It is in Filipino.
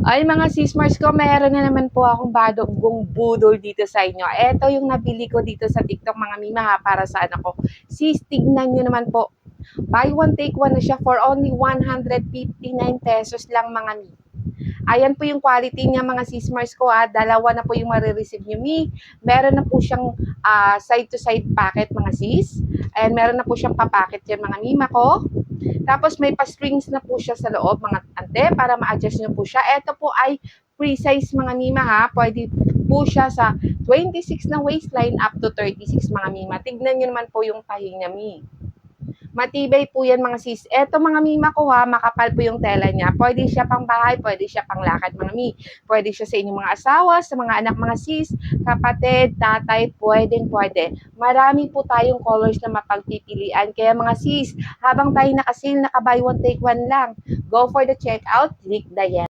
Ay mga sismars ko, meron na naman po akong bagong budol dito sa inyo. Ito yung nabili ko dito sa TikTok mga mima ha, para sa anak ko. Sis, tignan nyo naman po. Buy one, take one na siya for only 159 pesos lang mga mi. Ayan po yung quality niya mga sismars ko ha. Dalawa na po yung marireceive nyo mi. Meron na po siyang side to side packet mga sis. And meron na po siyang papacket yan mga mima ko. Tapos may pa-strings na po siya sa loob mga ante para ma-adjust nyo po siya. Ito po ay free size mga mima ha. Pwede po siya sa 26 na waistline up to 36 mga mima. Tignan nyo naman po yung tahi niya mi. Matibay po yan mga sis. Eto mga mima ko ha, makapal po yung tela niya. Pwede siya pang bahay, pwede siya pang lakad mga mi. Pwede siya sa inyong mga asawa, sa mga anak mga sis, kapatid, tatay, pwede. Marami po tayong colors na mapagpipilian. Kaya mga sis, habang tayo naka-sale, naka-buy one take one lang. Go for the checkout, click the yes.